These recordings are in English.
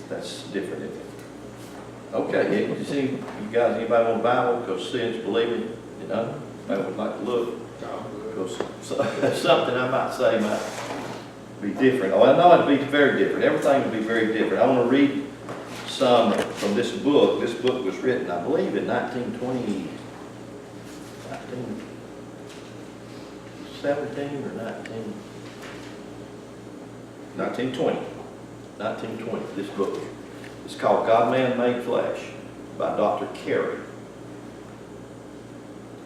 That's different, isn't it? Okay, yeah, you see, you guys, anybody want a Bible? Because sin's believing, you know, I would like to look. Because something I might say might be different. Oh, I know it'd be very different. Everything would be very different. I want to read some from this book. This book was written, I believe, in 1917 or 1920. 1920, this book. It's called God, Man, Made Flesh by Dr. Kirby.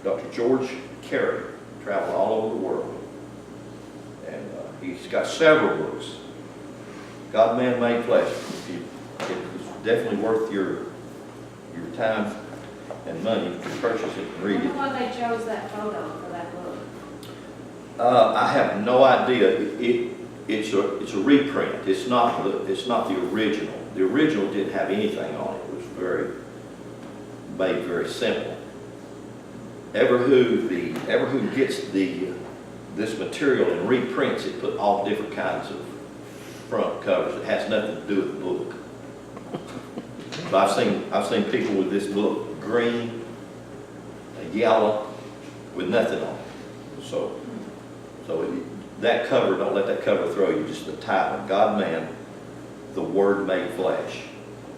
Dr. George Kirby traveled all over the world. And he's got several books. God, Man, Made Flesh. It's definitely worth your time and money to purchase it and read it. Why they chose that photo for that book? I have no idea. It's a reprint. It's not the original. The original didn't have anything on it. It was made very simple. Ever who gets this material and reprints it, put all different kinds of front covers. It has nothing to do with the book. But I've seen people with this book green, yellow, with nothing on it. So that cover, don't let that cover throw you. Just the title, God, Man, the Word Made Flesh,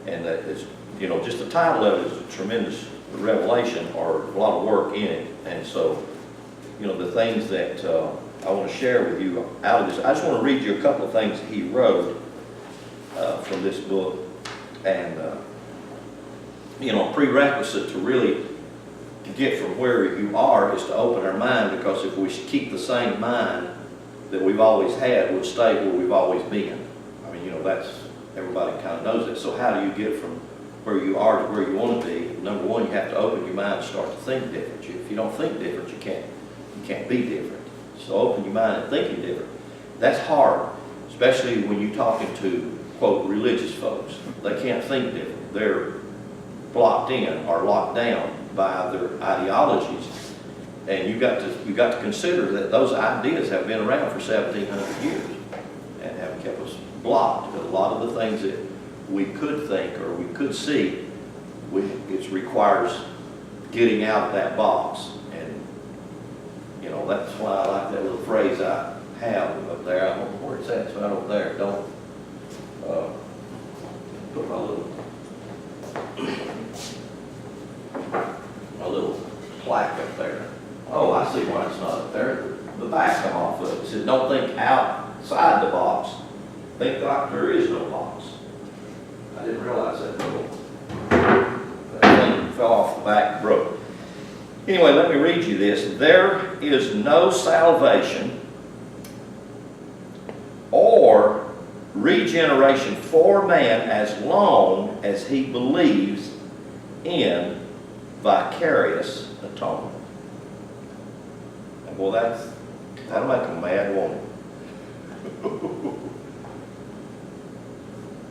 and that is, just the title of it is a tremendous revelation or a lot of work in it. And so, the things that I want to share with you out of this, I just want to read you a couple of things he wrote from this book. And a prerequisite to really to get from where you are is to open our mind, because if we keep the same mind that we've always had, we'll stay where we've always been. I mean, that's, everybody kind of knows it. So how do you get from where you are to where you want to be? Number one, you have to open your mind and start to think different. If you don't think different, you can't be different. So open your mind and thinking different. That's hard, especially when you're talking to, quote, religious folks. They can't think different. They're blocked in or locked down by their ideologies. And you've got to consider that those ideas have been around for 1,700 years and have kept us blocked. But a lot of the things that we could think or we could see, it requires getting out of that box. And that's why I like that little phrase I have up there. I don't know where it's at. It's right over there. Don't put my little plaque up there. Oh, I see why it's not up there. The back come off of it. It says, don't think outside the box. Think like there is no box. I didn't realize that thing fell off the back and broke. Anyway, let me read you this. There is no salvation or regeneration for man as long as he believes in vicarious atonement. And boy, that'll make a mad woman.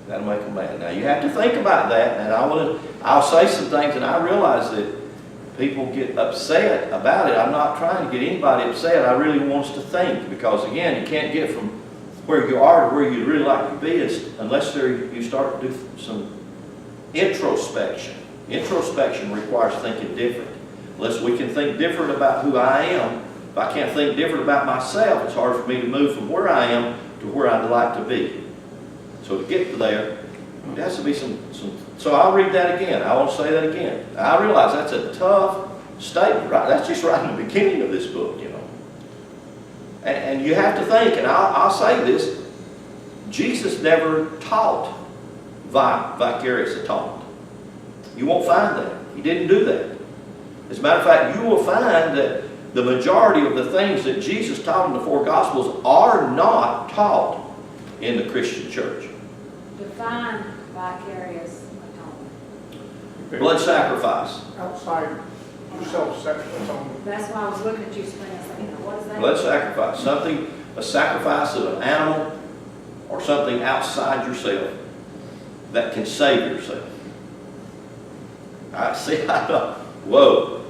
That'll make them mad. Now you have to think about that, and I'll say some things, and I realize that people get upset about it. I'm not trying to get anybody upset. I really want us to think, because again, you can't get from where you are to where you'd really like to be unless you start to do some introspection. Introspection requires thinking different. Unless we can think different about who I am, if I can't think different about myself, it's hard for me to move from where I am to where I'd like to be. So to get to there has to be some. So I'll read that again. I want to say that again. I realize that's a tough statement, right? That's just right in the beginning of this book, And you have to think, and I'll say this, Jesus never taught vicarious atonement. You won't find that. He didn't do that. As a matter of fact, you will find that the majority of the things that Jesus taught in the four Gospels are not taught in the Christian church. Define vicarious atonement. Blood sacrifice. Outside self-atonement. That's why I was looking at you screen. I was thinking, what is that? Blood sacrifice. A sacrifice of an animal or something outside yourself that can save yourself. I see. Whoa.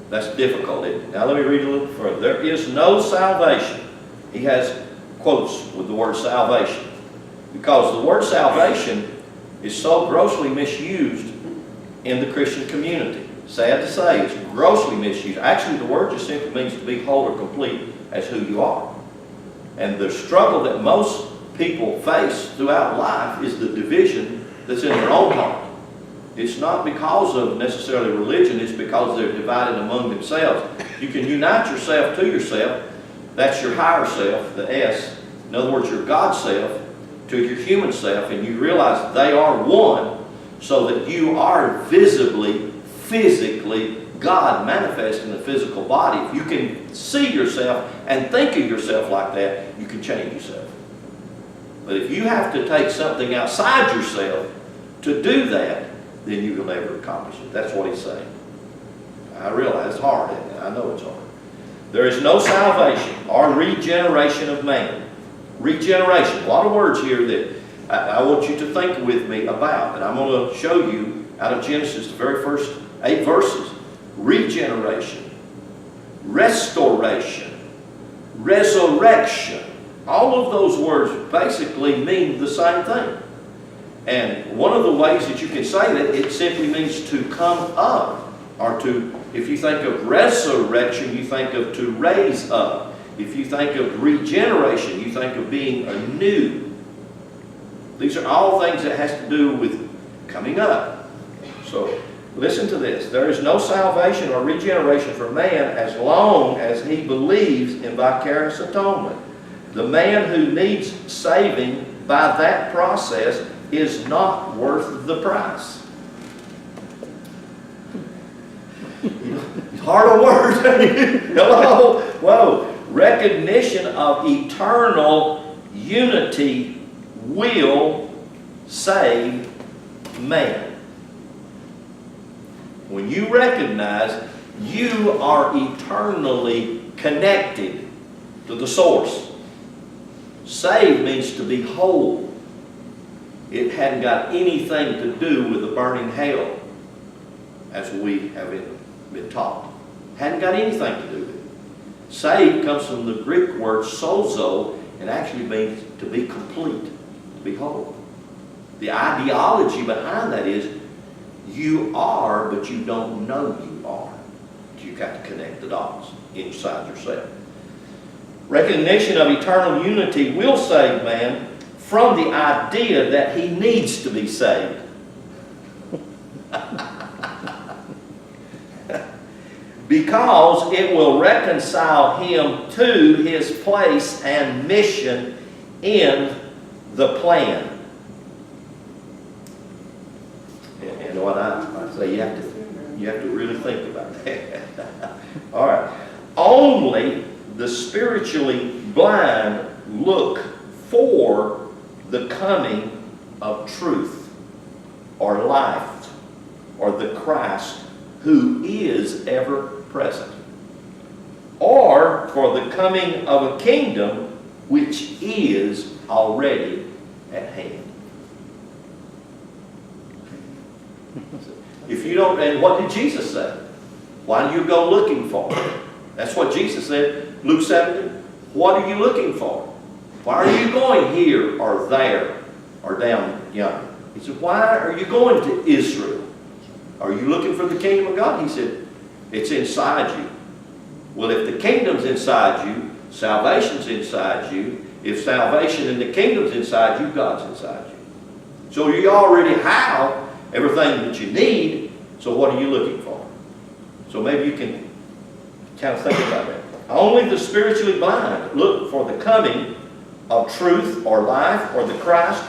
That's difficult, isn't it? Now let me read a little further. There is no salvation. He has quotes with the word salvation. Because the word salvation is so grossly misused in the Christian community. Sad to say, it's grossly misused. Actually, the word just simply means to be whole or complete as who you are. And the struggle that most people face throughout life is the division that's in their own heart. It's not because of necessarily religion, it's because they're divided among themselves. You can unite yourself to yourself, that's your higher self, the S. In other words, your God self to your human self, and you realize they are one, so that you are visibly, physically, God manifest in the physical body. If you can see yourself and think of yourself like that, you can change yourself. But if you have to take something outside yourself to do that, then you will never accomplish it. That's what he's saying. I realize it's hard, isn't it? I know it's hard. There is no salvation or regeneration of man. Regeneration. A lot of words here that I want you to think with me about. And I'm going to show you out of Genesis, the very first 8 verses. Regeneration, restoration, resurrection. All of those words basically mean the same thing. And one of the ways that you can say that, it simply means to come up. Or to, if you think of resurrection, you think of to raise up. If you think of regeneration, you think of being anew. These are all things that has to do with coming up. So, listen to this. There is no salvation or regeneration for man as long as he believes in vicarious atonement. The man who needs saving by that process is not worth the price. Hard on words. Hello? Whoa. Recognition of eternal unity will save man. When you recognize you are eternally connected to the source. Saved means to be whole. It hadn't got anything to do with the burning hell, as we have been taught. Hadn't got anything to do with it. Saved comes from the Greek word sozo, and actually means to be complete, to be whole. The ideology behind that is you are, but you don't know you are. You've got to connect the dots inside yourself. Recognition of eternal unity will save man from the idea that he needs to be saved. Because it will reconcile him to his place and mission in the plan. And what I say, you have to really think about that. All right. Only the spiritually blind look for the coming of truth or life or the Christ who is ever present, or for the coming of a kingdom which is already at hand. If you don't, and what did Jesus say? Why do you go looking for it? That's what Jesus said, Luke 17. What are you looking for? Why are you going here or there or down yonder? He said, why are you going to Israel? Are you looking for the kingdom of God? He said, it's inside you. Well, if the kingdom's inside you, salvation's inside you. If salvation and the kingdom's inside you, God's inside you. So you already have everything that you need. So what are you looking for? So maybe you can kind of think about that. Only the spiritually blind look for the coming of truth or life or the Christ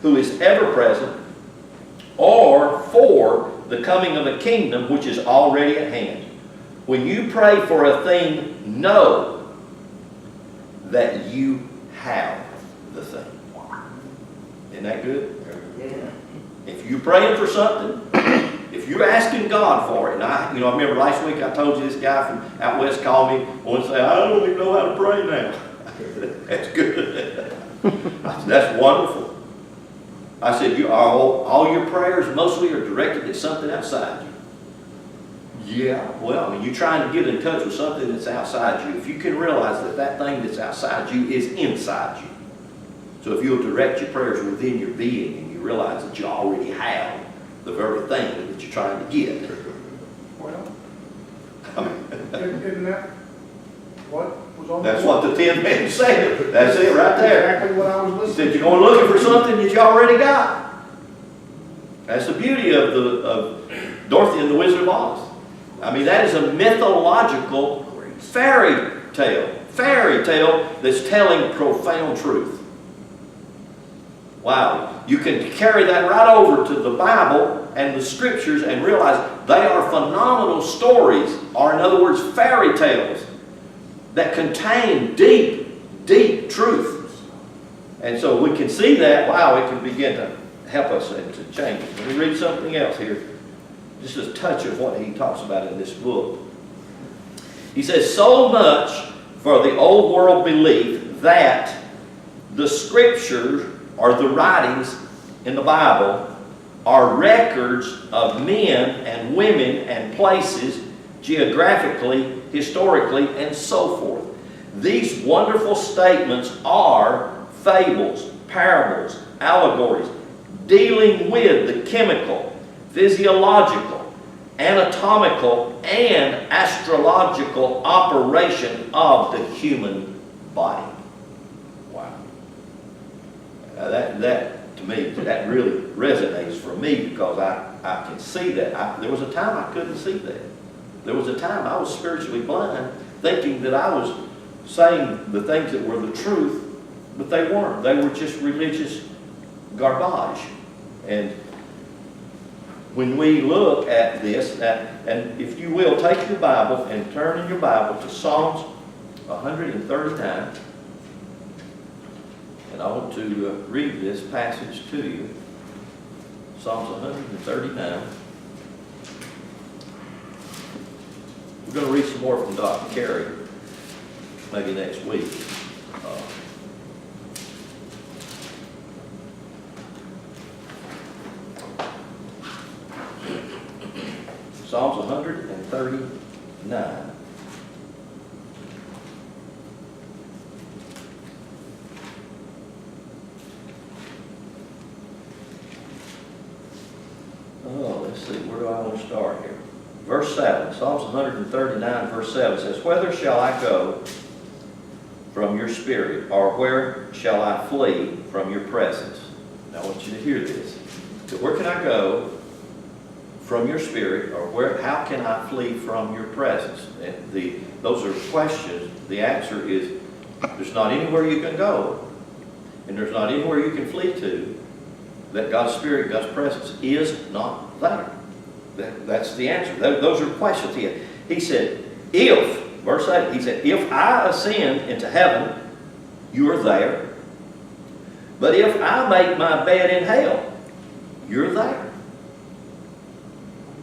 who is ever present, or for the coming of a kingdom which is already at hand. When you pray for a thing, know that you have the thing. Isn't that good? Yeah. If you're praying for something, if you're asking God for it, and I remember last week I told you this guy from out west called me and said, I don't even know how to pray now. That's good. I said, that's wonderful. I said, all your prayers mostly are directed at something outside you. Yeah, well, you're trying to get in touch with something that's outside you. If you can realize that that thing that's outside you is inside you. So if you'll direct your prayers within your being and you realize that you already have the very thing that you're trying to get. Well, I mean, isn't that what was on? that's what the 10 men said. That's it right there. Exactly what I was He listening said, to. you're going looking for something that you already got. That's the beauty of Dorothy and the Wizard of Oz. I mean, that is a mythological fairy tale that's telling profound truth. Wow. You can carry that right over to the Bible and the scriptures and realize they are phenomenal stories, or in other words, fairy tales that contain deep, deep truth. And so we can see that, wow, it can begin to help us and to change it. Let me read something else here. Just a touch of what he talks about in this book. He says, so much for the old world belief that the scriptures or the writings in the Bible are records of men and women and places geographically, historically, and so forth. These wonderful statements are fables, parables, allegories, dealing with the chemical, physiological, anatomical, and astrological operation of the human body. Wow. Now that to me, that really resonates for me, because I can see that. There was a time I couldn't see that. There was a time I was spiritually blind, thinking that I was saying the things that were the truth, but they weren't. They were just religious garbage. And when we look at this, and if you will, take your Bible and turn in your Bible to Psalms 139. And I want to read this passage to you. Psalms 139. We're going to read some more from Dr. Carey, maybe next week. Psalms 139. Oh, let's see, where do I want to start here? Verse 7, Psalms 139, verse 7 says, whither shall I go from your spirit, or where shall I flee from your presence? Now I want you to hear this. So where can I go from your spirit, or how can I flee from your presence? And those are questions. The answer is, there's not anywhere you can go, and there's not anywhere you can flee to, that God's Spirit, God's presence is not there. That's the answer. Those are questions. He said, verse 8, he said, if I ascend into heaven, you are there. But if I make my bed in hell, you're there.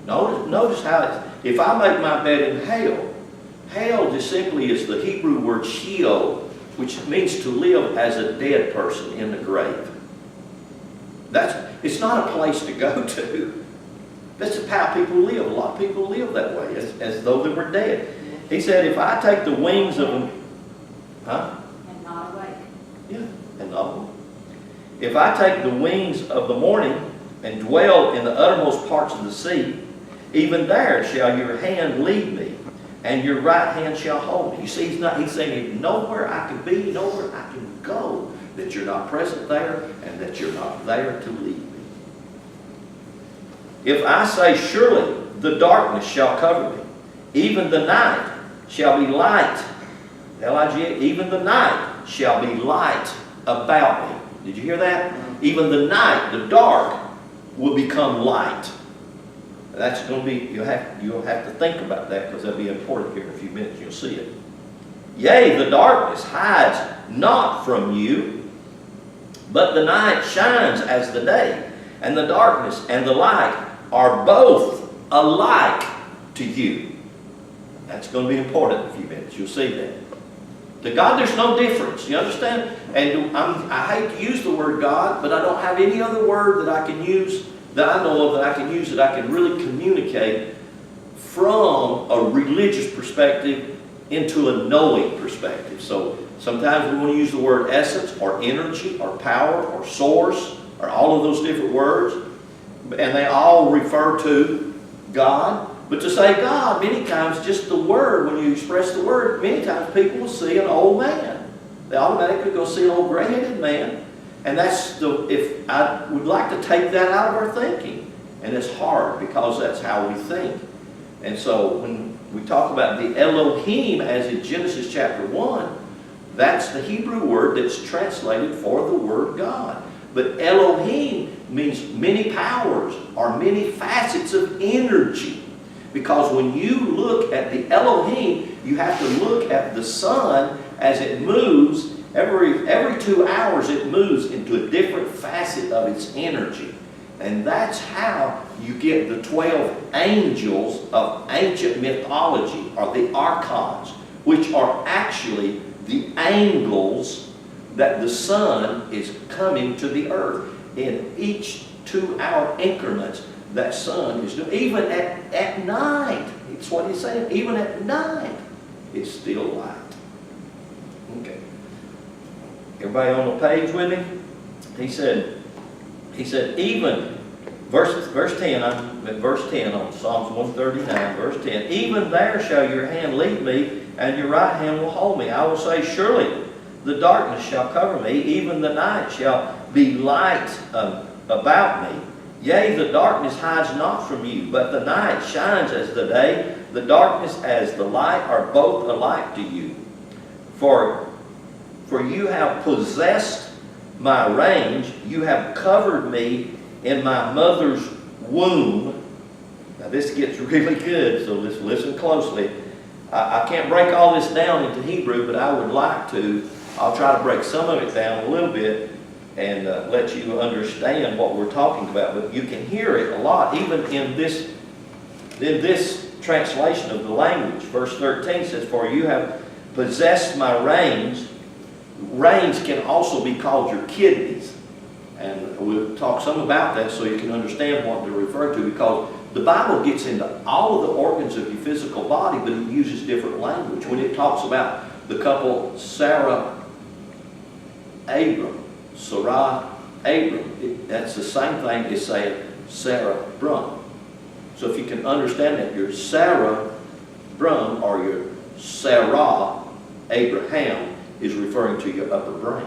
Notice how it's, if I make my bed in hell just simply is the Hebrew word Sheol, which means to live as a dead person in the grave. It's not a place to go to. That's how people live. A lot of people live that way, as though they were dead. He said, if I take the wings of them, And not awake. Yeah, and not awake. If I take the wings of the morning and dwell in the uttermost parts of the sea, even there shall your hand lead me, and your right hand shall hold me. You see, he's saying, nowhere I can be, nowhere I can go, that you're not present there, and that you're not there to lead me. If I say, surely the darkness shall cover me, even the night shall be light, L-I-G-H, even the night shall be light about me. Did you hear that? Even the night, the dark, will become light. That's going to be, you'll have to think about that, because that'll be important here in a few minutes. You'll see it. Yea, the darkness hides not from you, but the night shines as the day, and the darkness and the light are both alike to you. That's going to be important in a few minutes. You'll see that. To God, there's no difference. You understand? And I hate to use the word God, but I don't have any other word that I can use, that I know of, that I can use, that I can really communicate from a religious perspective into a knowing perspective. So sometimes we want to use the word essence or energy or power or source or all of those different words, and they all refer to God. But to say God, many times just the word, when you express the word, many times people will see an old man. They automatically go see an old gray-headed man. And that's if I would like to take that out of our thinking. And it's hard because that's how we think. And so when we talk about the Elohim as in Genesis chapter 1, that's the Hebrew word that's translated for the word God. But Elohim means many powers or many facets of energy. Because when you look at the Elohim, you have to look at the sun as it moves. Every 2 hours it moves into a different facet of its energy. And that's how you get the 12 angels of ancient mythology, or the archons, which are actually the angles that the sun is coming to the earth. In each 2-hour increments, that sun is doing. Even at night, it's what he's saying, even at night, it's still light. Okay. Everybody on the page with me? He said, even, verse 10, I'm at verse 10 on Psalms 139, verse 10, even there shall your hand lead me, and your right hand will hold me. I will say, surely the darkness shall cover me, even the night shall be light about me. Yea, the darkness hides not from you, but the night shines as the day. The darkness as the light are both alike to you. For you have possessed my range, you have covered me in my mother's womb. Now this gets really good, so let's listen closely. I can't break all this down into Hebrew, but I would like to. I'll try to break some of it down a little bit and let you understand what we're talking about. But you can hear it a lot, even in this translation of the language. Verse 13 says, for you have possessed my reins. Reins can also be called your kidneys. And we'll talk some about that so you can understand what they're referring to, because the Bible gets into all of the organs of your physical body, but it uses different language. When it talks about the couple Sarah, Abram, that's the same thing as saying Sarah, Brum. So if you can understand that, your Sarah, Brum, or your Sarah, Abraham, is referring to your upper brain.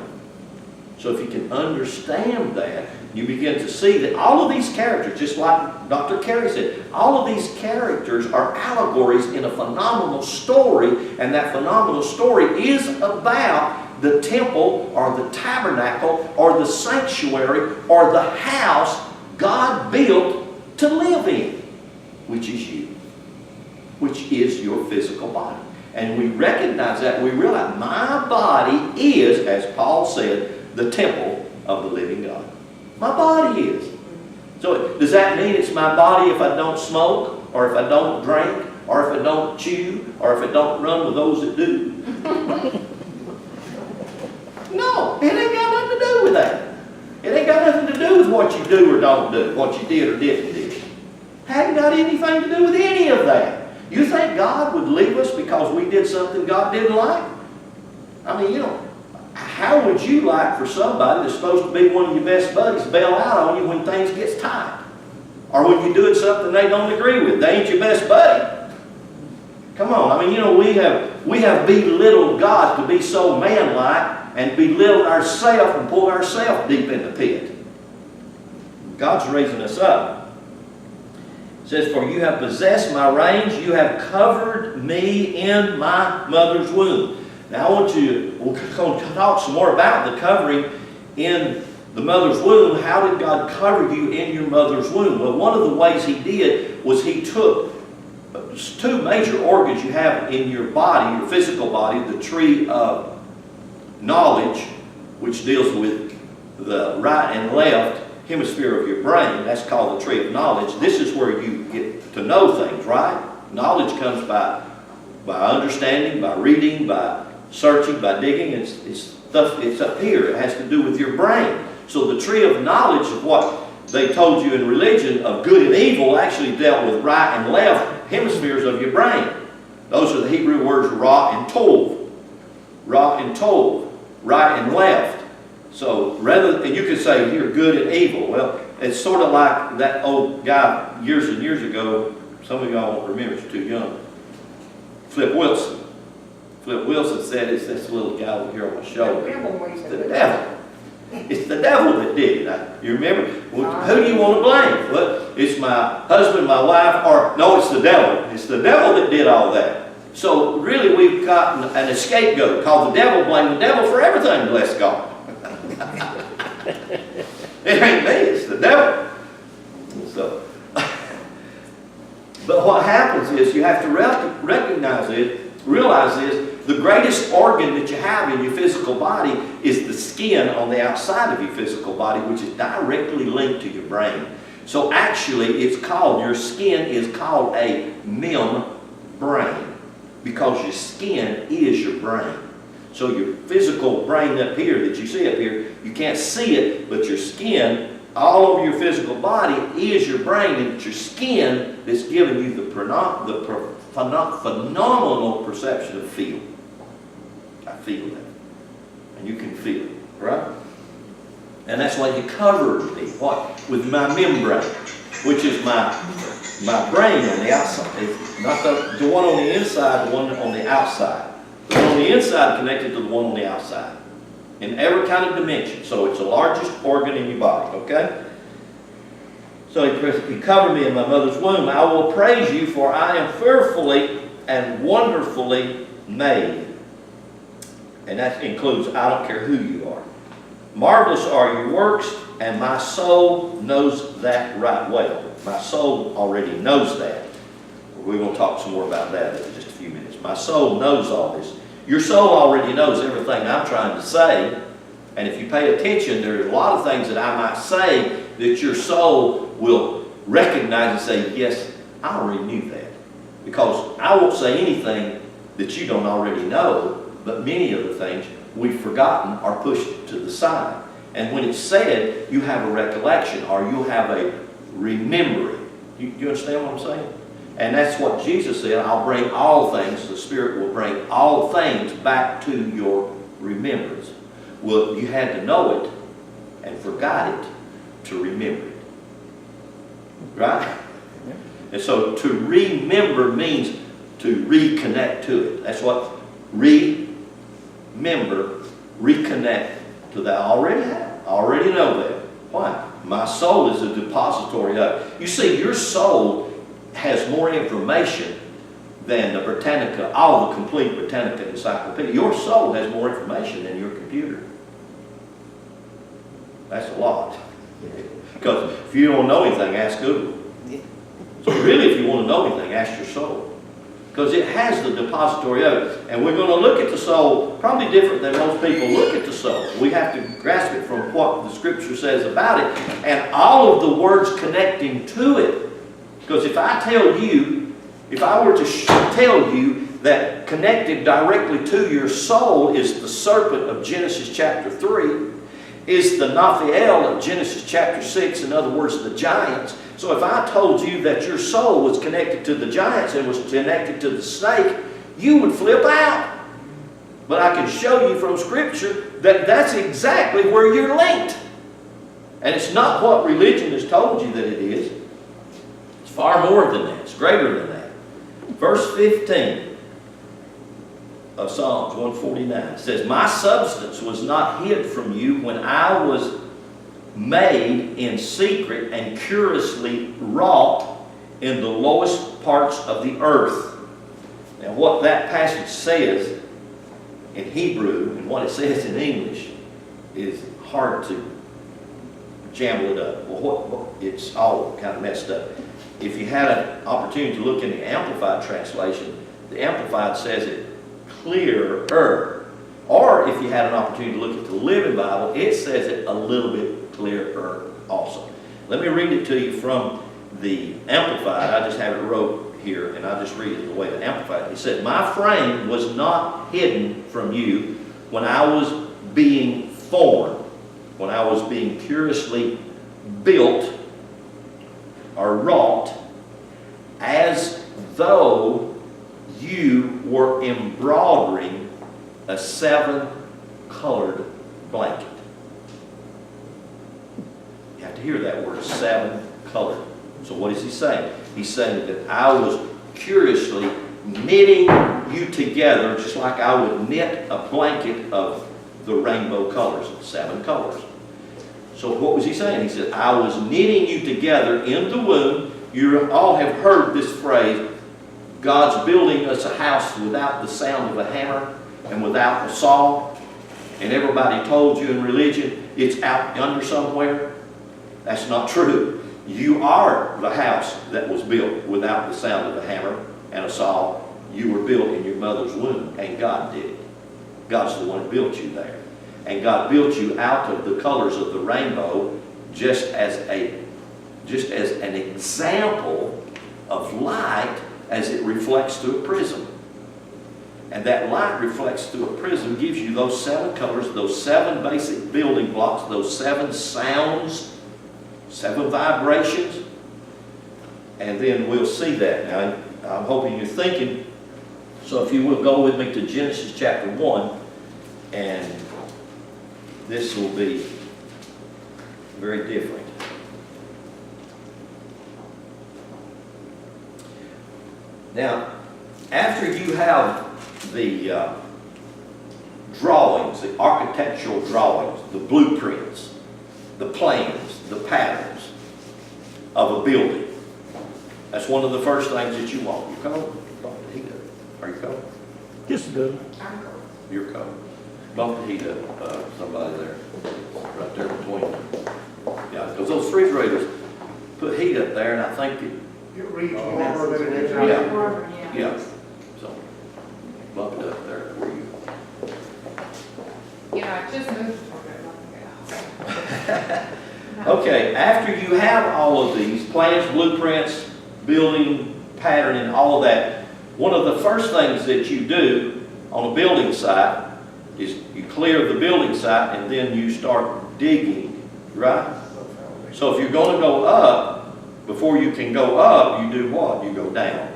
So if you can understand that, you begin to see that all of these characters, just like Dr. Carey said, all of these characters are allegories in a phenomenal story, and that phenomenal story is about the temple or the tabernacle or the sanctuary or the house God built to live in, which is you, which is your physical body. And we recognize that. We realize my body is, as Paul said, the temple of the living God. My body is. So does that mean it's my body if I don't smoke, or if I don't drink, or if I don't chew, or if I don't run with those that do? No, it ain't got nothing to do with that. It ain't got nothing to do with what you do or don't do, what you did or didn't do. Hadn't got anything to do with any of that. You think God would leave us because we did something God didn't like? I mean, how would you like for somebody that's supposed to be one of your best buddies bail out on you when things get tight? Or when you're doing something they don't agree with? They ain't your best buddy. Come on, I mean, we have belittled God to be so manlike and belittled ourselves and pulled ourselves deep in the pit. God's raising us up. It says, for you have possessed my reins, you have covered me in my mother's womb. Now we're going to talk some more about the covering in the mother's womb. How did God cover you in your mother's womb? Well, one of the ways he did was he took two major organs you have in your body, your physical body, the tree of knowledge, which deals with the right and left hemisphere of your brain. That's called the tree of knowledge. This is where you get to know things, right? Knowledge comes by understanding, by reading, by searching, by digging. It's up here. It has to do with your brain. So the tree of knowledge of what they told you in religion of good and evil actually dealt with right and left hemispheres of your brain. Those are the Hebrew words ra and tov. Ra and tov. Right and left. So rather, and you could say you're good and evil. Well, it's sort of like that old guy years and years ago. Some of y'all won't remember, it's too young. Flip Wilson. Flip Wilson said it's this little guy over here on my shoulder. It's the devil. It's the devil that did it. You remember? Well, who do you want to blame? Well, it's my husband, my wife, or no, it's the devil. It's the devil that did all that. So really we've got an scapegoat called the devil. Blame the devil for everything, bless God. It ain't me, it's the devil. So, but what happens is you have to recognize it, realize this, the greatest organ that you have in your physical body is the skin on the outside of your physical body, which is directly linked to your brain. So actually it's called, your skin is called a membrane because your skin is your brain. So your physical brain up here that you see up here, you can't see it, but your skin, all over your physical body is your brain, and it's your skin that's giving you the phenomenal perception of feel. I feel that. And you can feel it, right? And that's why you covered me, what? With my membrane, which is my brain on the outside. It's not the one on the inside, the one on the outside. The one on the inside connected to the one on the outside. In every kind of dimension. So it's the largest organ in your body, okay? So he covered me in my mother's womb. I will praise you, for I am fearfully and wonderfully made. And that includes, I don't care who you are. Marvelous are your works, and my soul knows that right well. My soul already knows that. We're going to talk some more about that in just a few minutes. My soul knows all this. Your soul already knows everything I'm trying to say. And if you pay attention, there are a lot of things that I might say that your soul will recognize and say, yes, I already knew that. Because I won't say anything that you don't already know, but many of the things we've forgotten are pushed to the side. And when it's said, you have a recollection or you have a remembering. You understand what I'm saying? And that's what Jesus said, I'll bring all things, the Spirit will bring all things back to your remembrance. Well, you had to know it and forgot it to remember it. Right? Yeah. And so to remember means to reconnect to it. That's what remember, reconnect to that. I already have. I already know that. Why? My soul is a depository of it. You see, your soul has more information than the Britannica, all the complete Britannica encyclopedia. Your soul has more information than your computer. That's a lot. Because if you don't know anything, ask Google. So really, if you want to know anything, ask your soul. Because it has the depository of it. And we're going to look at the soul probably different than most people look at the soul. We have to grasp it from what the Scripture says about it and all of the words connecting to it. Because if I tell you, if I were to tell you that connected directly to your soul is the serpent of Genesis chapter 3, is the Naphiel of Genesis chapter 6, in other words, the giants. So if I told you that your soul was connected to the giants and was connected to the snake, you would flip out. But I can show you from Scripture that that's exactly where you're linked. And it's not what religion has told you that it is. It's far more than that. It's greater than that. Verse 15 of Psalms 149 says, my substance was not hid from you when I was made in secret and curiously wrought in the lowest parts of the earth. Now what that passage says in Hebrew and what it says in English is hard to jumble it up. Well, it's all kind of messed up. If you had an opportunity to look in the Amplified translation, the Amplified says it clearer. Or if you had an opportunity to look at the Living Bible, it says it a little bit clearer also. Let me read it to you from the Amplified. I just have it wrote here, and I'll just read it the way the Amplified. It said, my frame was not hidden from you when I was being formed, when I was being curiously built or wrought, as though you were embroidering a 7-colored blanket. hear that word, seven colored. So what is he saying? He's saying that I was curiously knitting you together just like I would knit a blanket of the rainbow colors, seven colors. So what was he saying? He said, I was knitting you together in the womb. You all have heard this phrase, God's building us a house without the sound of a hammer and without a saw. And everybody told you in religion, it's out yonder somewhere. That's not true. You are the house that was built without the sound of a hammer and a saw. You were built in your mother's womb, and God did it. God's the one who built you there. And God built you out of the colors of the rainbow just as an example of light as it reflects through a prism. And that light reflects through a prism gives you those seven colors, those seven basic building blocks, those seven sounds, seven vibrations. And then we'll see that. Now, I'm hoping you're thinking. So if you will go with me to Genesis chapter 1, and this will be very different. Now, after you have the drawings, the architectural drawings, the blueprints, the plans, the patterns of a building, that's one of the first things that you want. You cold? Are you cold? Just good. You're cold. Bump the heat up, somebody there, right there between them. Yeah, because those refrigerators put heat up there, and I think It reads warmer than it is Yeah. out. yeah. So bump it up there where you. You know, I just moved to Okay, after you have all of these plans, blueprints, building pattern, and all of that, one of the first things that you do on a building site is you clear the building site and then you start digging, right? So if you're going to go up, before you can go up, you do what? You go down.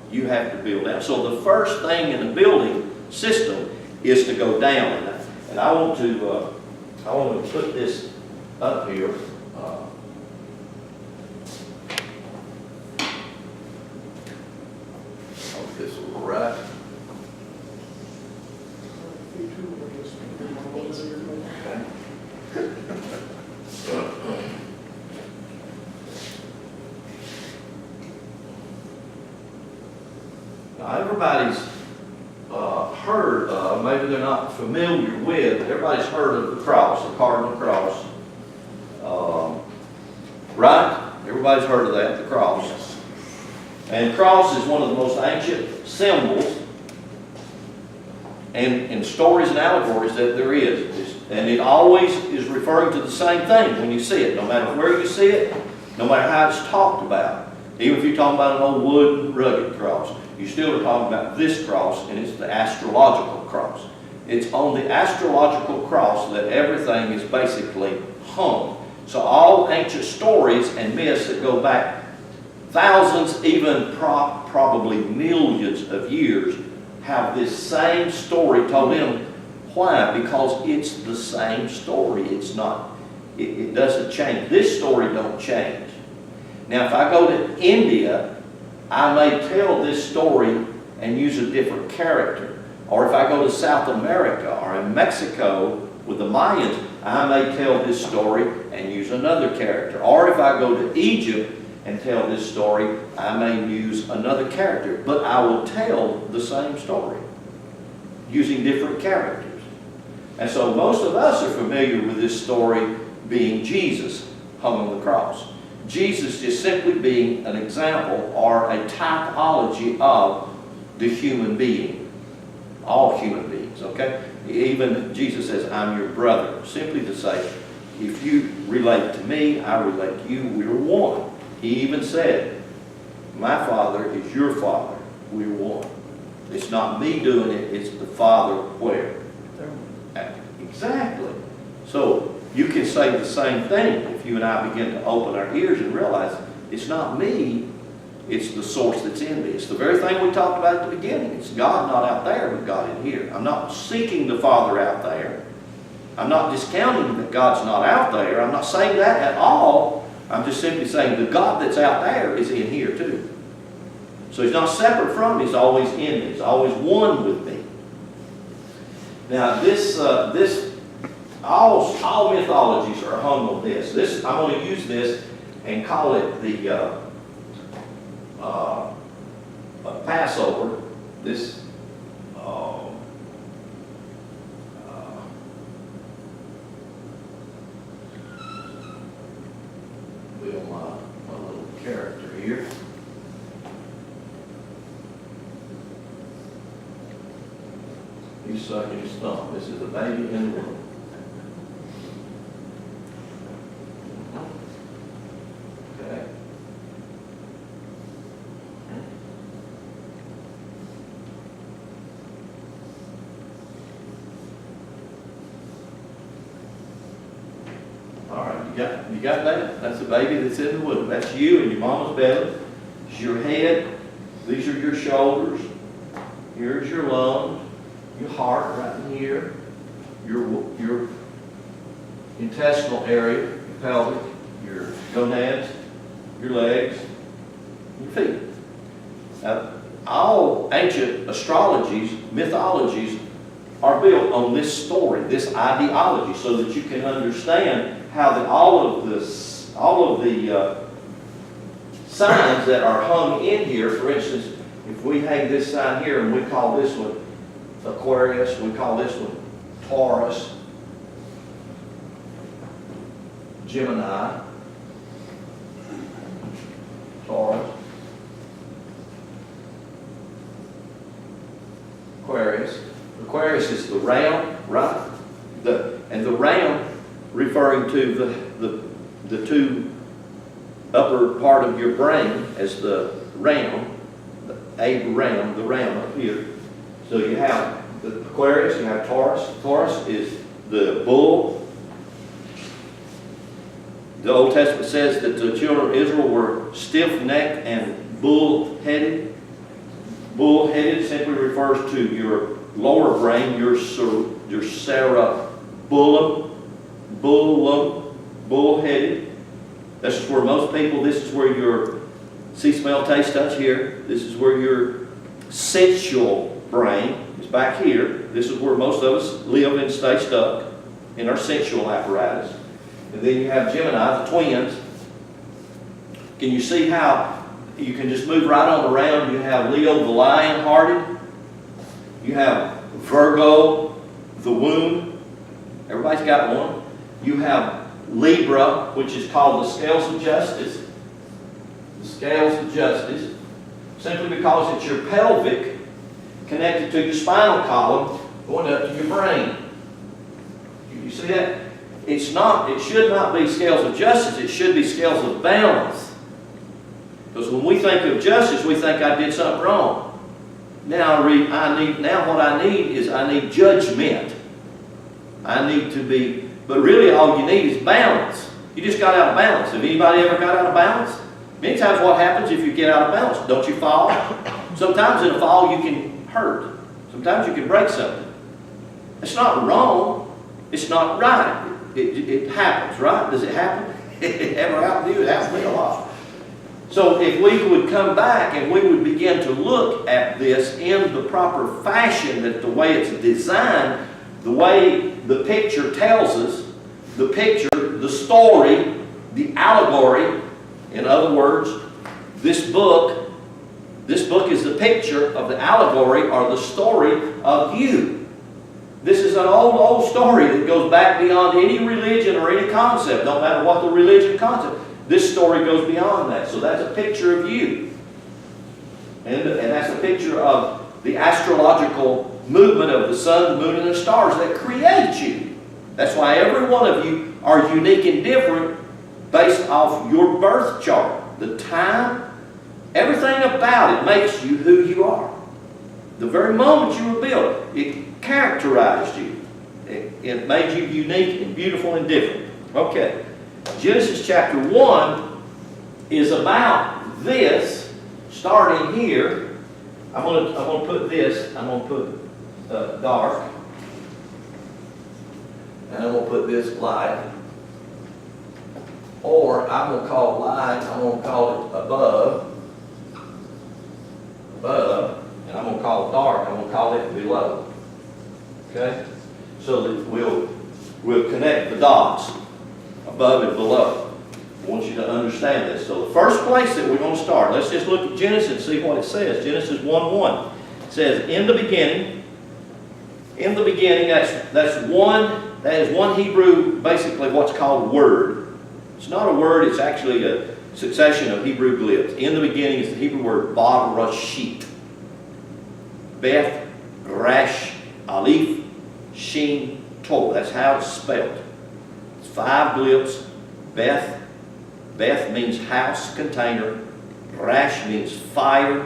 You have to build down. So the first thing in the building system is to go down. And I want to put this up here. Hope this will go right. Now everybody's heard of, maybe they're not familiar with, but everybody's heard of the cross, the cardinal cross. Right? Everybody's heard of that, the cross. And cross is one of the most ancient symbols and stories and allegories that there is. And it always is referring to the same thing when you see it, no matter where you see it, no matter how it's talked about. Even if you're talking about an old wooden rugged cross, you still are talking about this cross, and it's the astrological cross. It's on the astrological cross that everything is basically hung. So all ancient stories and myths that go back thousands, even probably millions of years, have this same story told in them. Why? Because it's the same story. It's not, it doesn't change. This story don't change. Now if I go to India, I may tell this story and use a different character. Or if I go to South America or in Mexico with the Mayans, I may tell this story and use another character. Or if I go to Egypt and tell this story, I may use another character. But I will tell the same story using different characters. And so most of us are familiar with this story being Jesus hung on the cross. Jesus just simply being an example or a typology of the human being. All human beings, okay? Even Jesus says, I'm your brother. Simply to say, if you relate to me, I relate to you, we're one. He even said, my Father is your Father, we're one. It's not me doing it, it's the Father where? Exactly. So you can say the same thing if you and I begin to open our ears and realize it's not me, it's the source that's in me. It's the very thing we talked about at the beginning. It's God not out there, but God in here. I'm not seeking the Father out there. I'm not discounting that God's not out there. I'm not saying that at all. I'm just simply saying the God that's out there is in here too. So he's not separate from me. He's always in me. He's always one with me. Now all mythologies are hung on this. I'm going to use this and call it the Passover. This build my little character here. He's sucking his thumb. This is a baby in the womb. Okay. All right, you got that? That's the baby that's in the womb. That's you in your mama's belly. It's your head. These are your shoulders. Here's your lungs. Your heart right in here, your intestinal area, your pelvic, your gonads, your legs, your feet. Now, all ancient astrologies, mythologies, are built on this story, this ideology, so that you can understand how all of the signs that are hung in here. For instance, if we hang this sign here and we call this one Aquarius, we call this one Taurus, Gemini, Taurus, Aquarius. Aquarius is the ram, right? And the ram referring to the two upper part of your brain as the ram, the ram up here. So you have the Aquarius, you have Taurus. Taurus is the bull. The Old Testament says that the children of Israel were stiff-necked and bull-headed. Bull-headed simply refers to your lower brain, your cerebellum, bull-headed. This is where most people, this is where your see, smell, taste, touch here. This is where your sensual brain is back here. This is where most of us live and stay stuck, in our sensual apparatus. And then you have Gemini, the twins. Can you see how you can just move right on around? You have Leo, the lion-hearted. You have Virgo, the womb. Everybody's got one. You have Libra, which is called the scales of justice. The scales of justice. Simply because it's your pelvic connected to your spinal column going up to your brain. You see that? It should not be scales of justice. It should be scales of balance. Because when we think of justice, we think I did something wrong. Now what I need judgment. I need to be, but really all you need is balance. You just got out of balance. Have anybody ever got out of balance? Many times what happens if you get out of balance? Don't you fall? Sometimes in a fall you can hurt. Sometimes you can break something. It's not wrong. It's not right. It happens, right? Does it happen? It ever happened to you? It happens to me a lot. So if we would come back and we would begin to look at this in the proper fashion, that the way it's designed, the way the picture tells us, the picture, the story, the allegory, in other words, this book is the picture of the allegory or the story of you. This is an old story that goes back beyond any religion or any concept, no matter what the religion concept. This story goes beyond that. So that's a picture of you. And that's a picture of the astrological movement of the sun, the moon, and the stars that create you. That's why every one of you are unique and different based off your birth chart. The time, everything about it makes you who you are. The very moment you were built, it characterized you. It made you unique and beautiful and different. Okay. Genesis chapter 1 is about this, starting here. I'm going to put this, I'm going to put dark. and I'm going to put this light. Or I'm going to call light, I'm going to call it above, and I'm going to call it dark, I'm going to call it below. Okay? So that we'll connect the dots above and below. I want you to understand this. So the first place that we're going to start, let's just look at Genesis and see what it says. Genesis 1:1. It says, in the beginning, that is one Hebrew, basically what's called word. It's not a word, it's actually a succession of Hebrew glyphs. In the beginning is the Hebrew word Ba-Rashit. Beth, Rash, Aleph, Shin, Tov. That's how it's spelled. It's 5 glyphs. Beth means house, container. Rash means fire.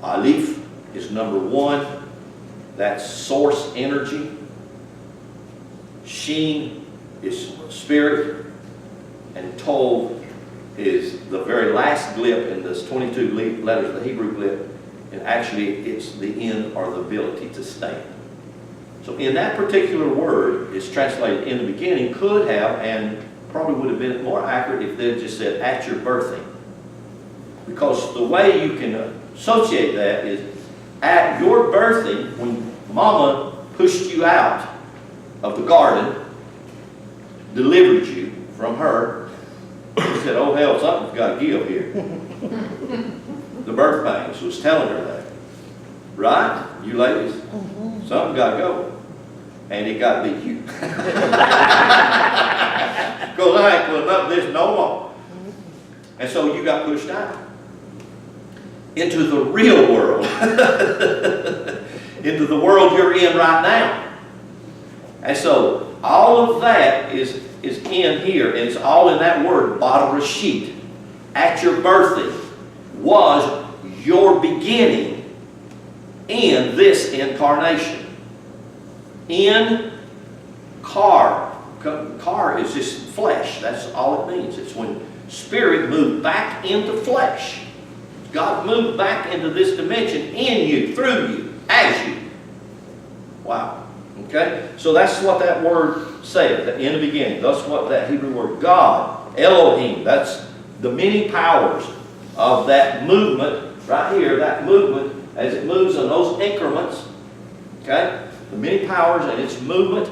Aleph is number 1. That's source energy. Shin is spirit. And Tov is the very last glyph in this 22 letters of the Hebrew glyph. And actually it's the end or the ability to stand. So in that particular word, it's translated in the beginning, could have and probably would have been more accurate if they had just said at your birthing. Because the way you can associate that is at your birthing, when Mama pushed you out of the garden, delivered you from her, she said, oh hell, something's got to give here. The birth pains was telling her that. Right? You ladies? Something got to go. And it got to be you. Because I ain't putting up this no more. And so you got pushed out into the real world. Into the world you're in right now. And so all of that is in here, and it's all in that word, Ba-Rashit. At your birthing was your beginning in this incarnation. In car is just flesh. That's all it means. It's when spirit moved back into flesh. God moved back into this dimension in you, through you, as you. Wow. Okay? So that's what that word said, in the beginning. That's what that Hebrew word, God, Elohim, that's the many powers of that movement right here, that movement as it moves in those increments. Okay? The many powers and its movement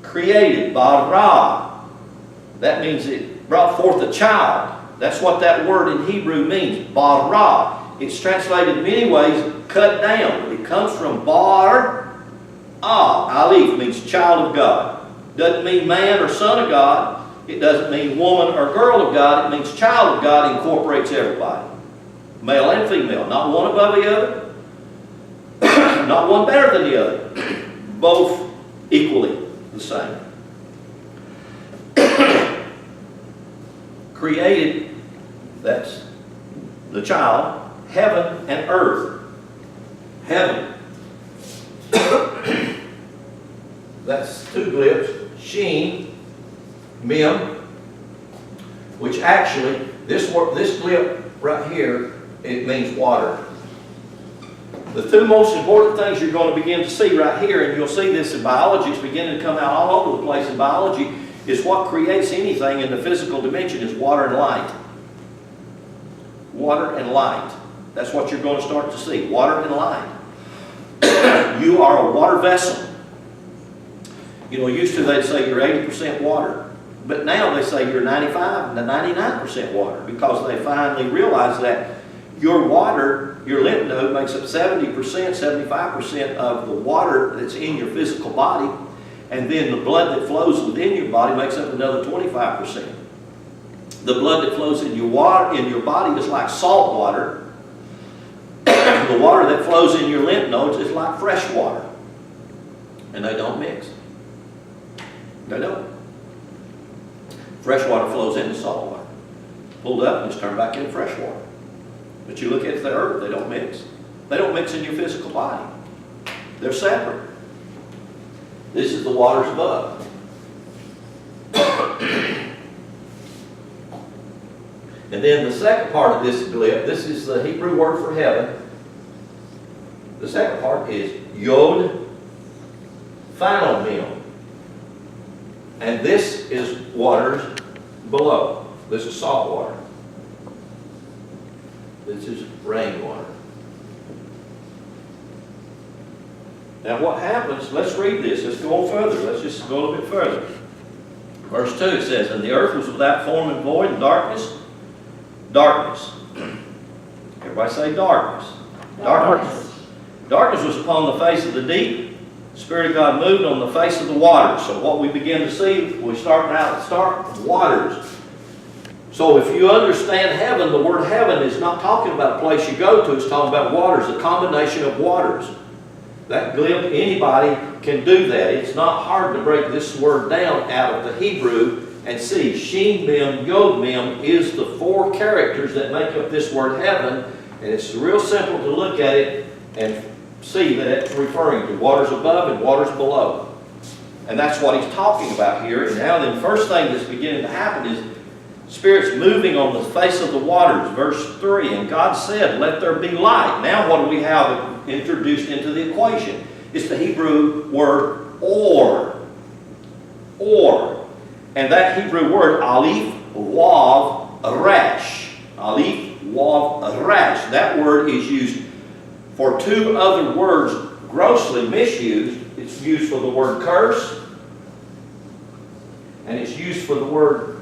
created, bara. That means it brought forth a child. That's what that word in Hebrew means, bara. It's translated in many ways, cut down. It comes from bar, Aleph means child of God. Doesn't mean man or son of God. It doesn't mean woman or girl of God. It means child of God, incorporates everybody. Male and female. Not one above the other. Not one better than the other. Both equally the same. Created, that's the child, heaven and earth. Heaven. That's 2 glyphs. Shin, Mem, which actually, this glyph right here, it means water. The 2 most important things you're going to begin to see right here, and you'll see this in biology, it's beginning to come out all over the place in biology, is what creates anything in the physical dimension is water and light. Water and light. That's what you're going to start to see, water and light. You are a water vessel. You know, used to they'd say you're 80% water. But now they say you're 95 to 99% water because they finally realize that your water, your lymph node makes up 70%, 75% of the water that's in your physical body. And then the blood that flows within your body makes up another 25%. The blood that flows in your body is like salt water. The water that flows in your lymph nodes is like fresh water. And they don't mix. They don't. Fresh water flows into salt water. Pulled up and it's turned back into fresh water. But you look at the earth, they don't mix. They don't mix in your physical body. They're separate. This is the waters above. And then the second part of this glyph, this is the Hebrew word for heaven. The second part is Yod, final mem. And this is waters below. This is salt water. This is rainwater. Now what happens, let's read this, let's go on further, let's just go a little bit further. Verse 2 it says, and the earth was without form and void, and darkness. Everybody say darkness. Darkness was upon the face of the deep. The Spirit of God moved on the face of the waters. So what we begin to see, we start waters. So if you understand heaven, the word heaven is not talking about a place you go to, it's talking about waters, a combination of waters. That glib, anybody can do that. It's not hard to break this word down out of the Hebrew and see. Shin, Mem, Yod, Mem is the four characters that make up this word heaven. And it's real simple to look at it and see that it's referring to waters above and waters below. And that's what he's talking about here. And now the first thing that's beginning to happen is Spirit's moving on the face of the waters. Verse 3, and God said, let there be light. Now what do we have introduced into the equation? It's the Hebrew word or. Or. And that Hebrew word, alif, wav, arash. Alif, wav, arash. That word is used for two other words grossly misused. It's used for the word curse. And it's used for the word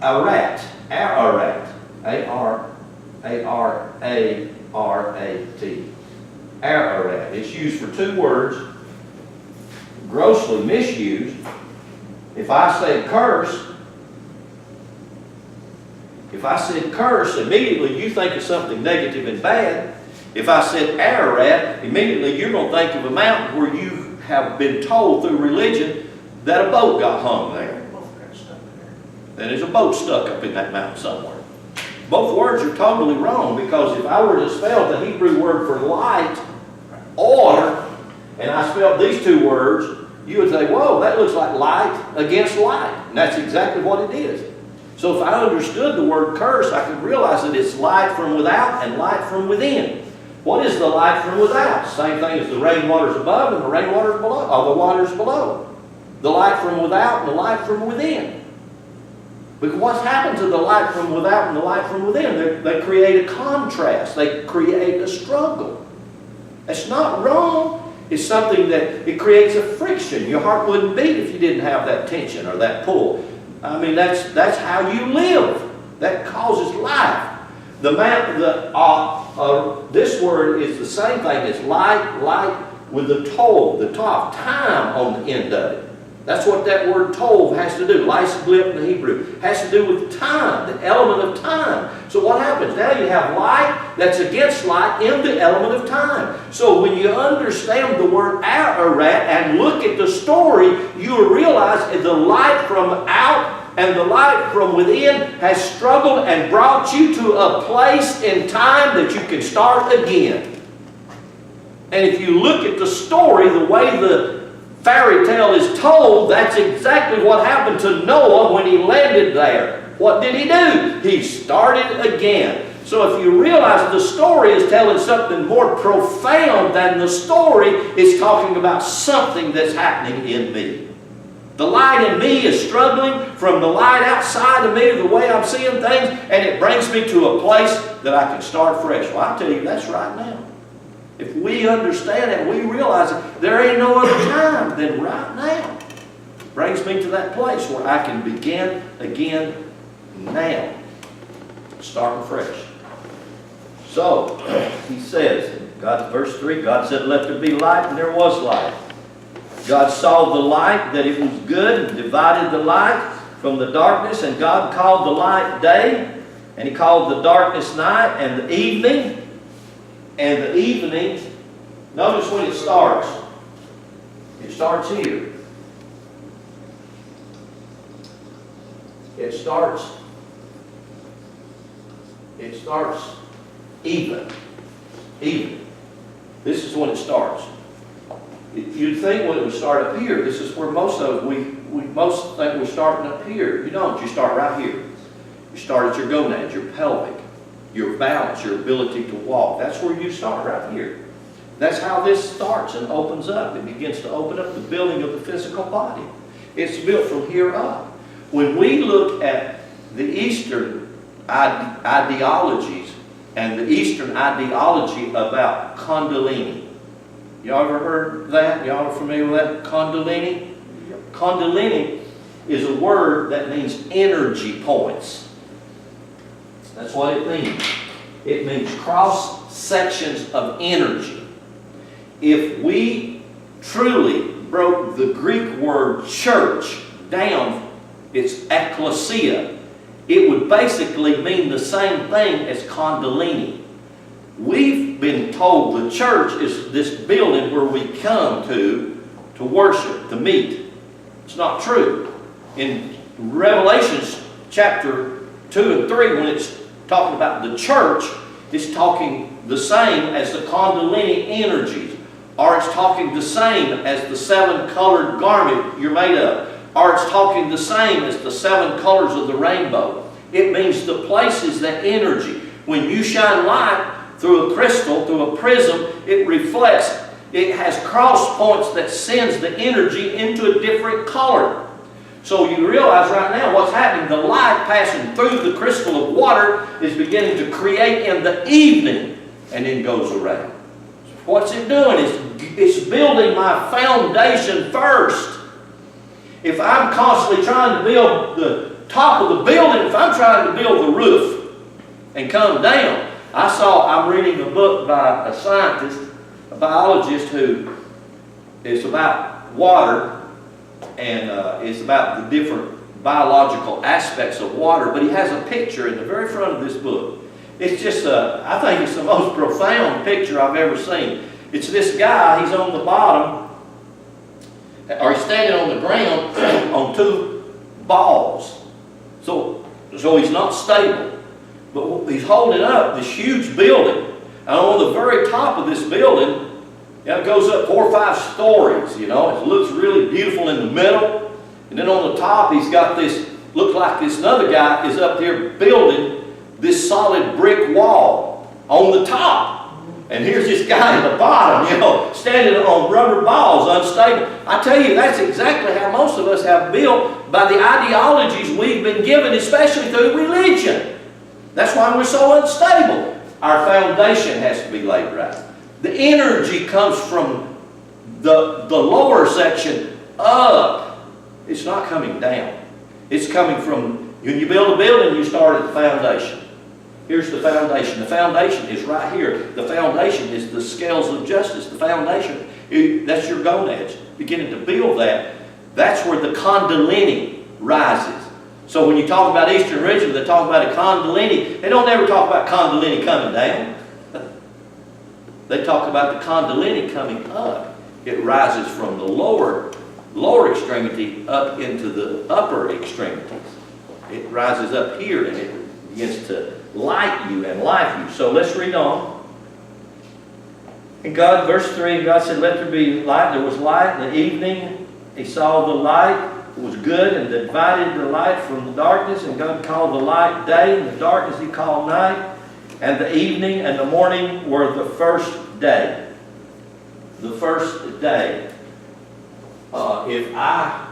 arat, ararat, A-R-A-R-A-R-A-T, ararat. It's used for two words, grossly misused. If I said curse, immediately you think of something negative and bad. If I said Ararat, immediately you're going to think of a mountain where you have been told through religion that a boat got hung there. And there's a boat stuck up in that mountain somewhere. Both words are totally wrong, because if I were to spell the Hebrew word for light, or, and I spelled these two words, you would say, whoa, that looks like light against light. And that's exactly what it is. So if I understood the word curse, I could realize that it's light from without and light from within. What is the light from without? Same thing as the rainwaters above and the rainwaters below, or the waters below. The light from without and the light from within. Because what's happened to the light from without and the light from within? They create a contrast. They create a struggle. That's not wrong. It's something that it creates a friction. Your heart wouldn't beat if you didn't have that tension or that pull. I mean, that's how you live. That causes life. This word is the same thing as light with the tov, the tav, time on the end of it. That's what that word tov has to do. Lysglip in the Hebrew has to do with time, the element of time. So what happens? Now you have light that's against light in the element of time. So when you understand the word Ararat and look at the story, you realize that the light from out and the light from within has struggled and brought you to a place in time that you can start again. And if you look at the story, the way the fairy tale is told, that's exactly what happened to Noah when he landed there. What did he do? He started again. So if you realize the story is telling something more profound than the story, it's talking about something that's happening in me. The light in me is struggling from the light outside of me, the way I'm seeing things, and it brings me to a place that I can start fresh. Well, I'll tell you, that's right now. If we understand it, we realize that there ain't no other time than right now. It brings me to that place where I can begin again now. Starting fresh. So, he says, verse 3, God said, let there be light, and there was light. God saw the light, that it was good, and divided the light from the darkness, and God called the light day, and he called the darkness night, and the evening. And the evening, notice when it starts. It starts here. It starts even. Even. This is when it starts. You'd think when it would start up here, this is where most of we most think we're starting up here. You don't. You start right here. You start at your gonads, your pelvic. your balance, your ability to walk. That's where you start, right here. That's how this starts and opens up. It begins to open up the building of the physical body. It's built from here up. When we look at the Eastern ideologies and the Eastern ideology about Kundalini, y'all ever heard that? Y'all are familiar with that? Kundalini? Kundalini is a word that means energy points. That's what it means. It means cross sections of energy. If we truly broke the Greek word church down, it's ecclesia, it would basically mean the same thing as Kundalini. We've been told the church is this building where we come to worship, to meet. It's not true. In Revelations chapter 2 and 3, when it's talking about the church, it's talking the same as the Kundalini energies. Or it's talking the same as the 7 colored garment you're made of. Or it's talking the same as the 7 colors of the rainbow. It means the places that energy. When you shine light through a crystal, through a prism, it reflects. It has cross points that sends the energy into a different color. So you realize right now what's happening. The light passing through the crystal of water is beginning to create in the evening and then goes around. What's it doing? It's building my foundation first. If I'm constantly trying to build the top of the building, if I'm trying to build the roof and come down, I'm reading a book by a scientist, a biologist who is about water and it's about the different biological aspects of water, but he has a picture in the very front of this book. It's just, I think it's the most profound picture I've ever seen. It's this guy, he's on the bottom, or he's standing on the ground on 2 balls. So he's not stable. But he's holding up this huge building. And on the very top of this building, it goes up 4 or 5 stories, you know. It looks really beautiful in the middle. And then on the top, he's got this, looks like this another guy is up there building this solid brick wall on the top. And here's this guy at the bottom, you know, standing on rubber balls, unstable. I tell you, that's exactly how most of us have built by the ideologies we've been given, especially through religion. That's why we're so unstable. Our foundation has to be laid right. The energy comes from the lower section up. It's not coming down. It's coming from, when you build a building, you start at the foundation. Here's the foundation. The foundation is right here. The foundation is the scales of justice. The foundation, that's your gonads. Beginning to build that, that's where the Kundalini rises. So when you talk about Eastern religion, they talk about a Kundalini. They don't ever talk about Kundalini coming down. They talk about the Kundalini coming up. It rises from the lower extremity up into the upper extremities. It rises up here and it begins to light you and life you. So let's read on. And God, verse 3, and God said, let there be light. There was light in the evening. He saw the light. It was good, and divided the light from the darkness. And God called the light day, and the darkness He called night. And the evening and the morning were the first day. The first day. If I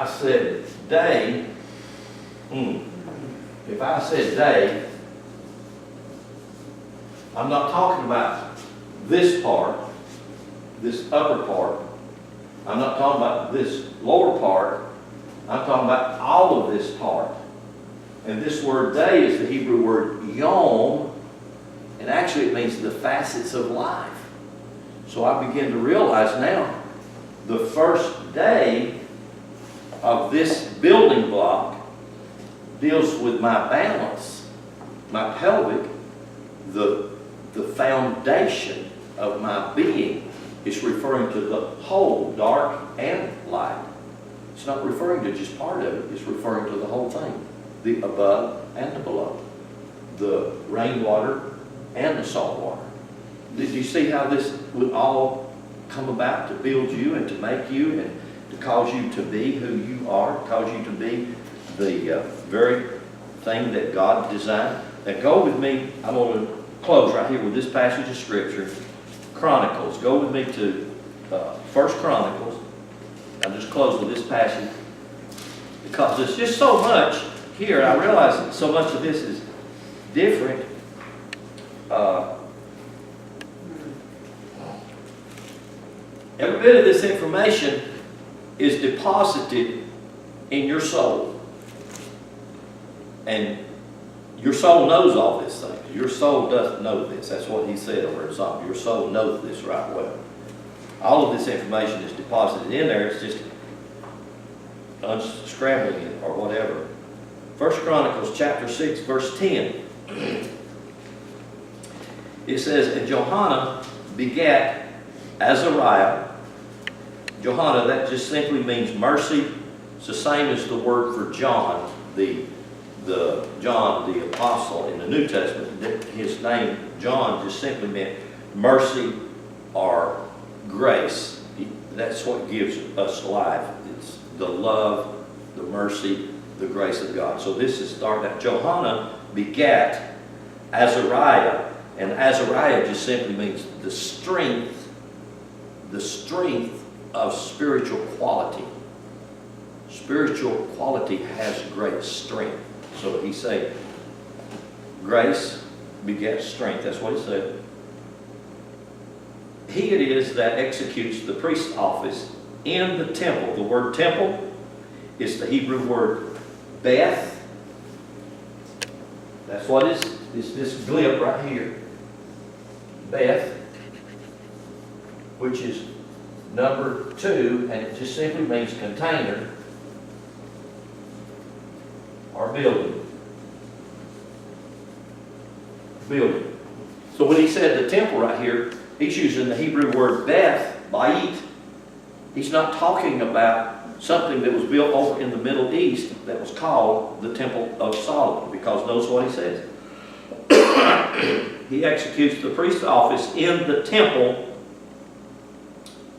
said day, if I said day, I'm not talking about this part, this upper part. I'm not talking about this lower part. I'm talking about all of this part. And this word day is the Hebrew word yom, and actually it means the facets of life. So I begin to realize now, the first day of this building block deals with my balance, my pelvic, the foundation of my being. It's referring to the whole, dark and light. It's not referring to just part of it. It's referring to the whole thing, the above and the below, the rainwater and the salt water. Did you see how this would all come about to build you and to make you and to cause you to be who you are, cause you to be the very thing that God designed? Now go with me, I'm going to close right here with this passage of Scripture. Chronicles, go with me to 1 Chronicles. I'll just close with this passage because there's just so much here. I realize that so much of this is different. Every bit of this information is deposited in your soul. And your soul knows all this thing. Your soul doesn't know this. That's what he said over in Psalm. Your soul knows this right well. All of this information is deposited in there. It's just unscrambling it or whatever. 1 Chronicles chapter 6, verse 10. It says, and Johanna begat Azariah. Johanna, that just simply means mercy. It's the same as the word for John, the John the apostle in the New Testament. His name, John, just simply meant mercy or grace. That's what gives us life. It's the love, the mercy, the grace of God. So this is starting out. Johanna begat Azariah, and Azariah just simply means the strength of spiritual quality. Spiritual quality has great strength. So he said, grace begets strength. That's what he said. He it is that executes the priest's office in the temple. The word temple is the Hebrew word Beth. That's what is this glib right here. Beth, which is number 2, and it just simply means container or building. Building. So when he said the temple right here, he's using the Hebrew word Beth, Bait. He's not talking about something that was built over in the Middle East that was called the Temple of Solomon, because notice what he says. He executes the priest's office in the temple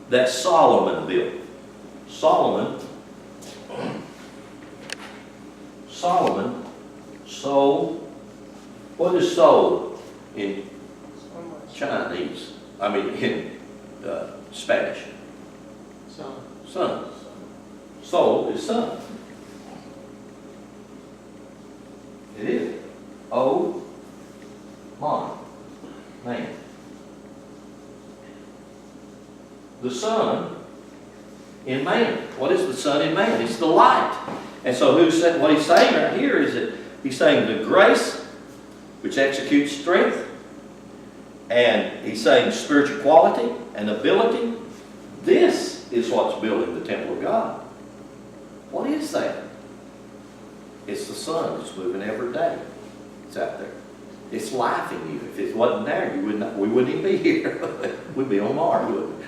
that Solomon built. Solomon, soul. What is soul in Chinese? I mean, in Spanish. Sun. Soul is sun. It is. Man. The sun in man. What is the sun in man? It's the light. And so what he's saying right here is that he's saying the grace, which executes strength, and he's saying spiritual quality and ability. This is what's building the temple of God. What is that? It's the sun that's moving every day. It's out there. It's life in you. If it wasn't there, we wouldn't even be here. We'd be on Mars, wouldn't we?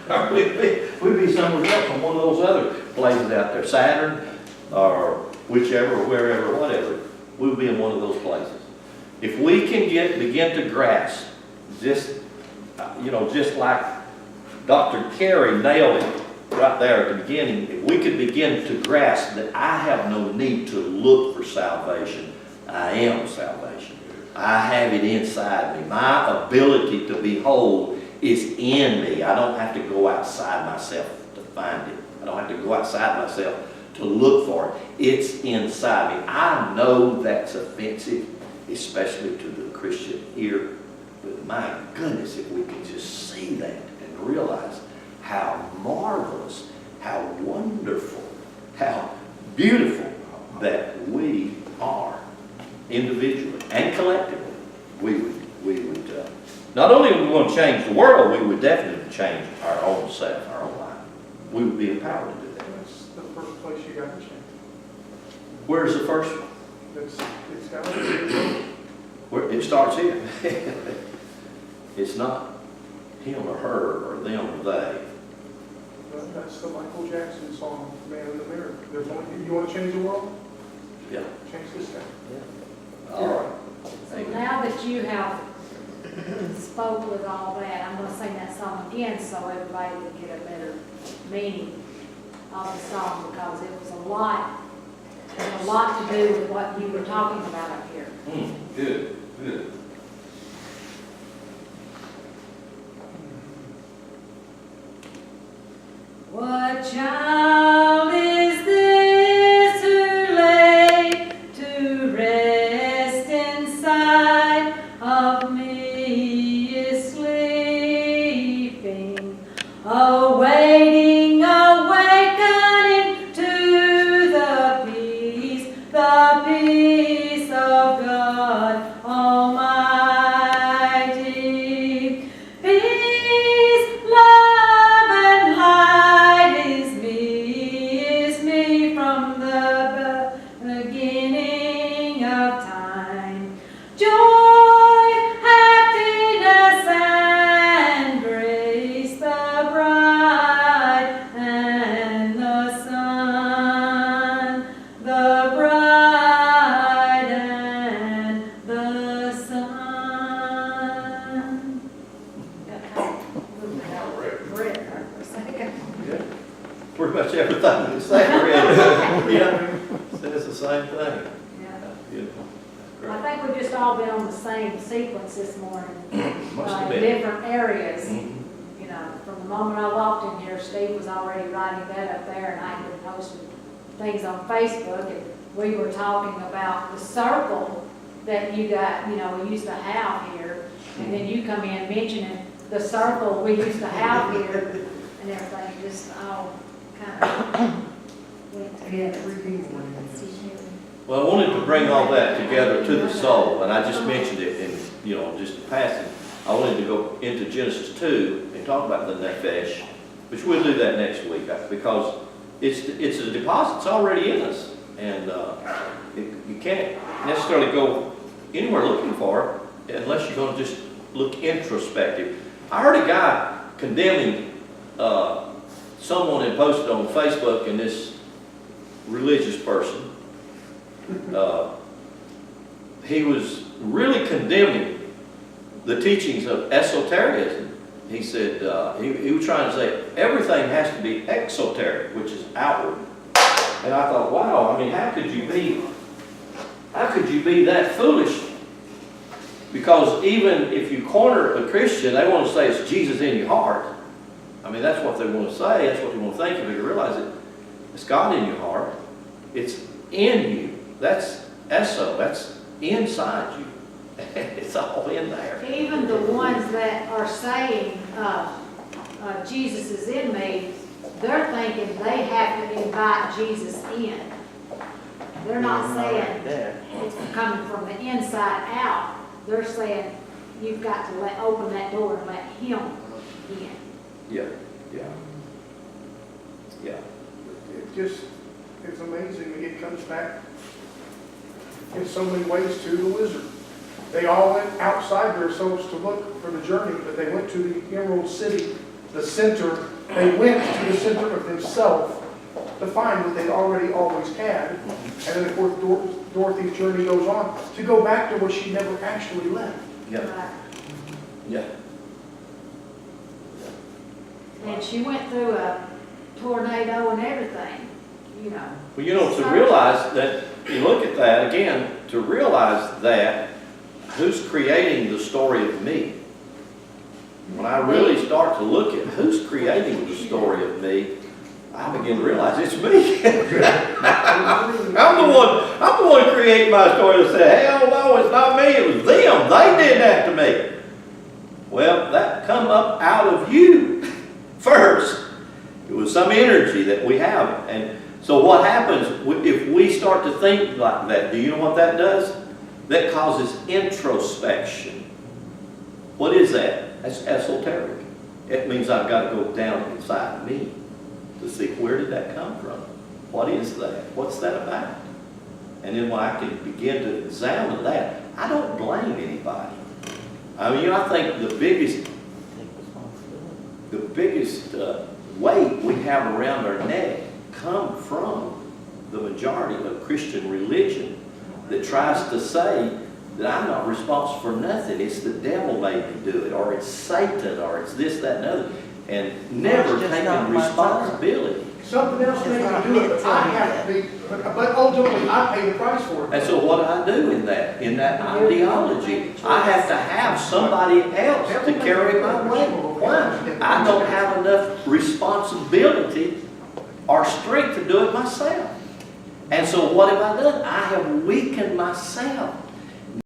Or we'd be somewhere else on one of those other places out there, Saturn, or whichever, or wherever, whatever. We would be in one of those places. If we can begin to grasp, just like Dr. Carey nailed it right there at the beginning, if we could begin to grasp that I have no need to look for salvation, I am salvation. I have it inside me. My ability to behold is in me. I don't have to go outside myself to find it. I don't have to go outside myself to look for it. It's inside me. I know that's offensive, especially to the Christian ear. But my goodness, if we can just see that and realize how marvelous, how wonderful, how beautiful that we are, individually and collectively, we would not only would we want to change the world, we would definitely change our own self, our own life. We would be empowered to do that. That's the first place you got to change. Where's the first one? It's got to be. Where it starts here. It's not him or her or them or they. That's the Michael Jackson song, Man in the Mirror. You want to change the world? Yeah. Change this guy. Yeah. All right. So now that you have spoke with all that, I'm going to sing that song again so everybody can get a better meaning of the song, because it was a lot going a lot to do with what you were talking about up here. Good, good. What child is this who lay to rest inside of me is sleeping, awaiting awakening to the peace of God Almighty. Peace, love, and light is me from the beginning of time. Joy, happiness, and grace, the bride and the son, the bride and the son. Got kind of a little bit out of breath there for a second. Yeah. Pretty much everything you say, really. Yeah, says the same thing. Yeah. Beautiful. I think we've just all been on the same sequence this morning, Must have in been. different areas. Mhm. You know, from the moment I walked in here, Steve was already writing that up there, and I had been posting things on Facebook, and we were talking about the circle that you got, you know, we used to have here, and then you come in mentioning the circle we used to have here, and everything just all kind of went together. Well, I wanted to bring all that together to the soul, and I just mentioned it in, you know, just passing. I wanted to go into Genesis 2 and talk about the nephesh, which we'll do that next week, because it's a deposit. It's already in us, and you can't necessarily go anywhere looking for it unless you're going to just look introspective. I heard a guy condemning someone had posted on Facebook, and this religious person, he was really condemning the teachings of esotericism. He said, he was trying to say everything has to be exoteric, which is outward. And I thought, wow, I mean, how could you be that foolish? Because even if you corner a Christian, they want to say it's Jesus in your heart. I mean, that's what they want to say, that's what they want to think of. You realize it, it's God in your heart. It's in you. That's eso, that's inside you. It's all in there. Even the ones that are saying Jesus is in me, they're thinking they have to invite Jesus in. They're not saying it's coming from the inside out. They're saying you've got to open that door and let Him in. Yeah. It's amazing that it comes back in so many ways to the wizard. They all went outside themselves to look for the journey, but they went to the Emerald City, the center. They went to the center of themselves to find what they already always had. And then, of course, Dorothy's journey goes on to go back to where she never actually left. Yeah. Right. Yeah. And she went through a tornado and everything, you know. Well, you know, to realize that, you look at that again, to realize that who's creating the story of me? When I really start to look at who's creating the story of me, I begin to realize it's me. I'm the one creating my story to say, hell no, it's not me, it was them. They did that to me. Well, that come up out of you first. It was some energy that we have. And so what happens if we start to think like that? Do you know what that does? That causes introspection. What is that? That's esoteric. It means I've got to go down inside me to see where did that come from? What is that? What's that about? And then when I can begin to examine that, I don't blame anybody. I mean, I think the biggest weight we have around our neck come from the majority of Christian religion that tries to say that I'm not responsible for nothing. It's the devil made me do it, or it's Satan, or it's this, that, and other, and never taking responsibility. something else made me do it, but I have to be, but ultimately, I pay the price for it. And so what do I do in that ideology? I have to have somebody else to carry my weight. Why? I don't have enough responsibility or strength to do it myself. And so what have I done? I have weakened myself.